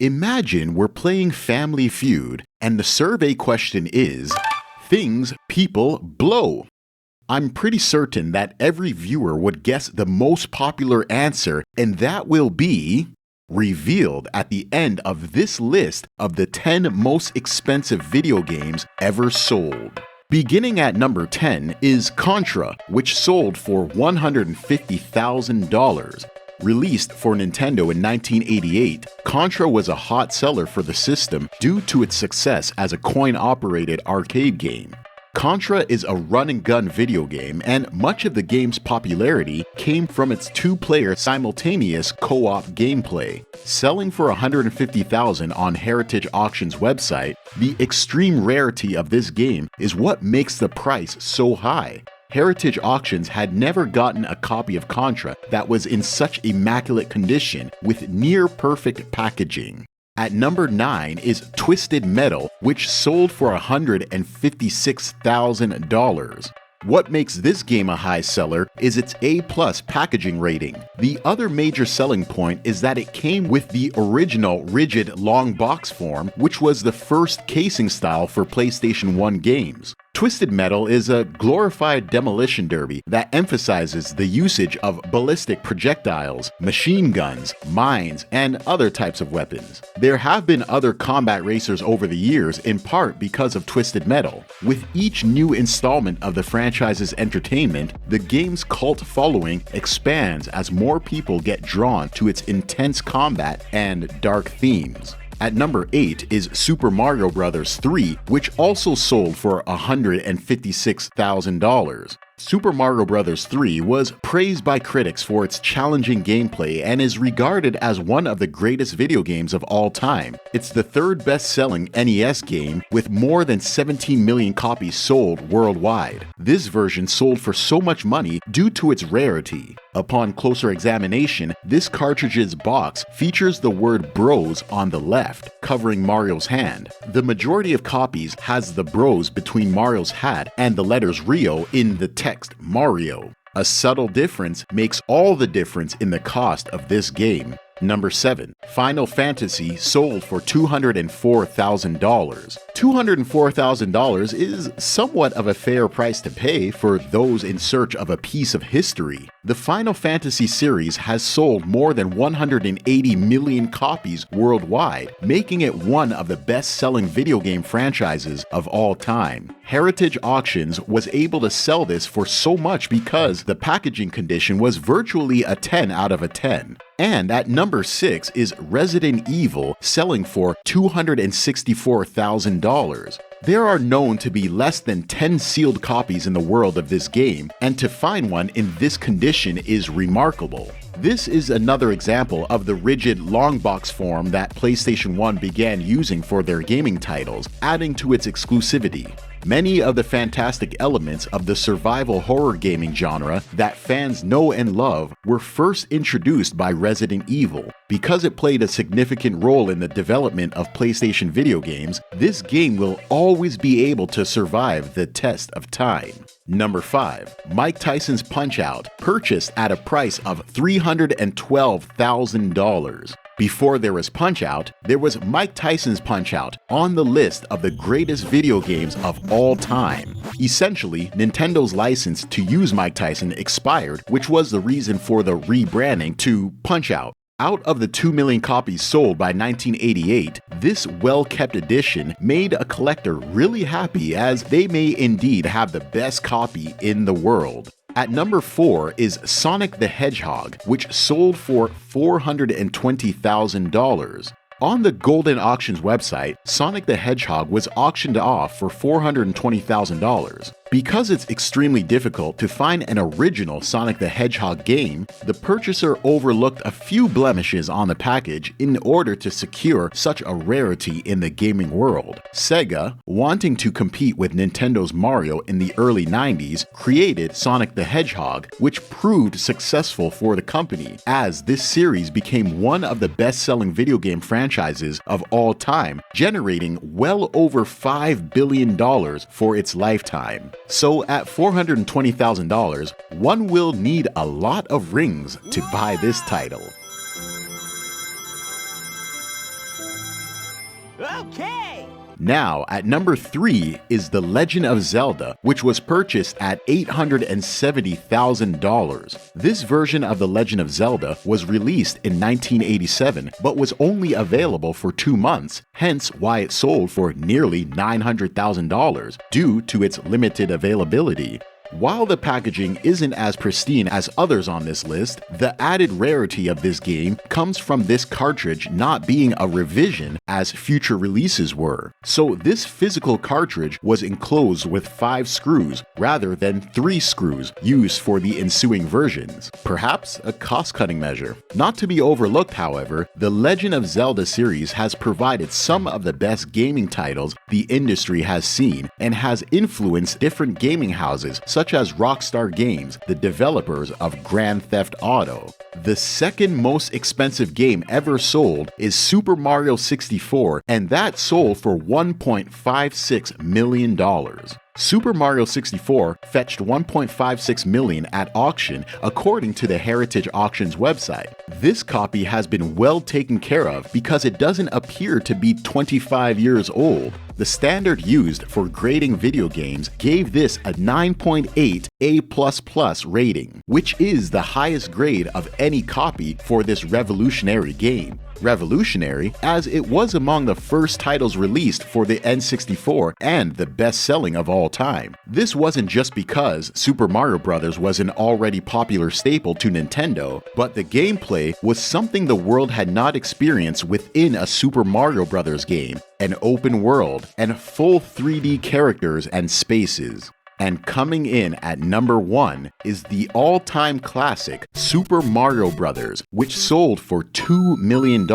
Imagine we're playing Family Feud, and the survey question is, things people blow. I'm pretty certain that every viewer would guess the most popular answer, and that will be revealed at the end of this list of the 10 most expensive video games ever sold. Beginning at number 10 is Contra, which sold for $150,000. Released for Nintendo in 1988, Contra was a hot seller for the system due to its success as a coin-operated arcade game. Contra is a run-and-gun video game, and much of the game's popularity came from its two-player simultaneous co-op gameplay. Selling for $150,000 on Heritage Auction's website, the extreme rarity of this game is what makes the price so high. Heritage Auctions had never gotten a copy of Contra that was in such immaculate condition with near-perfect packaging. At number 9 is Twisted Metal, which sold for $156,000. What makes this game a high seller is its A+ packaging rating. The other major selling point is that it came with the original rigid long box form, which was the first casing style for PlayStation 1 games. Twisted Metal is a glorified demolition derby that emphasizes the usage of ballistic projectiles, machine guns, mines, and other types of weapons. There have been other combat racers over the years, in part because of Twisted Metal. With each new installment of the franchise's entertainment, the game's cult following expands as more people get drawn to its intense combat and dark themes. At number 8 is Super Mario Bros. 3, which also sold for $156,000. Super Mario Bros. 3 was praised by critics for its challenging gameplay and is regarded as one of the greatest video games of all time. It's the third best-selling NES game with more than 17 million copies sold worldwide. This version sold for so much money due to its rarity. Upon closer examination, this cartridge's box features the word Bros on the left, covering Mario's hand. The majority of copies has the Bros between Mario's hat and the letters Rio in the text Mario. A subtle difference makes all the difference in the cost of this game. Number 7. Final Fantasy sold for $204,000. $204,000 is somewhat of a fair price to pay for those in search of a piece of history. The Final Fantasy series has sold more than 180 million copies worldwide, making it one of the best-selling video game franchises of all time. Heritage Auctions was able to sell this for so much because the packaging condition was virtually a 10 out of a 10. And at number 6 is Resident Evil, selling for $264,000. There are known to be less than 10 sealed copies in the world of this game, and to find one in this condition is remarkable. This is another example of the rigid long box form that PlayStation 1 began using for their gaming titles, adding to its exclusivity. Many of the fantastic elements of the survival horror gaming genre that fans know and love were first introduced by Resident Evil. Because it played a significant role in the development of PlayStation video games, this game will always be able to survive the test of time. Number 5. Mike Tyson's Punch-Out, purchased at a price of $312,000. Before there was Punch-Out, there was Mike Tyson's Punch-Out on the list of the greatest video games of all time. Essentially, Nintendo's license to use Mike Tyson expired, which was the reason for the rebranding to Punch-Out. Out of the 2 million copies sold by 1988, this well-kept edition made a collector really happy, as they may indeed have the best copy in the world. At number 4 is Sonic the Hedgehog, which sold for $420,000. On the Golden Auctions website, Sonic the Hedgehog was auctioned off for $420,000. Because it's extremely difficult to find an original Sonic the Hedgehog game, the purchaser overlooked a few blemishes on the package in order to secure such a rarity in the gaming world. Sega, wanting to compete with Nintendo's Mario in the early 90s, created Sonic the Hedgehog, which proved successful for the company, as this series became one of the best-selling video game franchises of all time, generating well over $5 billion for its lifetime. So at $420,000, one will need a lot of rings to buy this title. Okay! Now, at number 3 is The Legend of Zelda, which was purchased at $870,000. This version of The Legend of Zelda was released in 1987, but was only available for 2 months, hence why it sold for nearly $900,000 due to its limited availability. While the packaging isn't as pristine as others on this list, the added rarity of this game comes from this cartridge not being a revision as future releases were. So this physical cartridge was enclosed with 5 screws rather than 3 screws used for the ensuing versions. Perhaps a cost-cutting measure. Not to be overlooked, however, the Legend of Zelda series has provided some of the best gaming titles the industry has seen and has influenced different gaming houses such as Rockstar Games, the developers of Grand Theft Auto. The second most expensive game ever sold is Super Mario 64, and that sold for $1.56 million. Super Mario 64 fetched $1.56 million at auction according to the Heritage Auctions website. This copy has been well taken care of because it doesn't appear to be 25 years old. The standard used for grading video games gave this a 9.8 A++ rating, which is the highest grade of any copy for this revolutionary game. Revolutionary, as it was among the first titles released for the N64 and the best-selling of all time. This wasn't just because Super Mario Bros. Was an already popular staple to Nintendo, but the gameplay was something the world had not experienced within a Super Mario Bros. Game, an open world, and full 3D characters and spaces. And coming in at number 1 is the all-time classic Super Mario Bros., which sold for $2 million.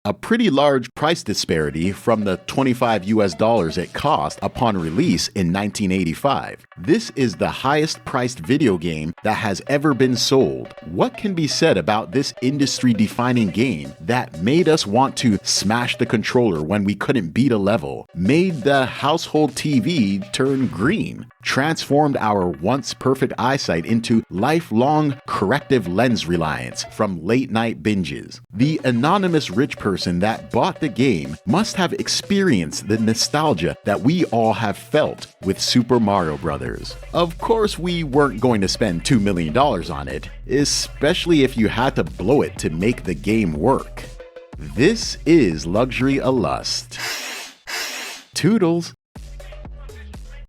A pretty large price disparity from the $25 it cost upon release in 1985. This is the highest priced video game that has ever been sold. What can be said about this industry-defining game that made us want to smash the controller when we couldn't beat a level, made the household TV turn green, transformed our once perfect eyesight into lifelong corrective lens reliance from late-night binges? The anonymous rich person that bought the game must have experienced the nostalgia that we all have felt with Super Mario Bros. Of course, we weren't going to spend $2 million on it, especially if you had to blow it to make the game work. This is Luxury a Lust. Toodles.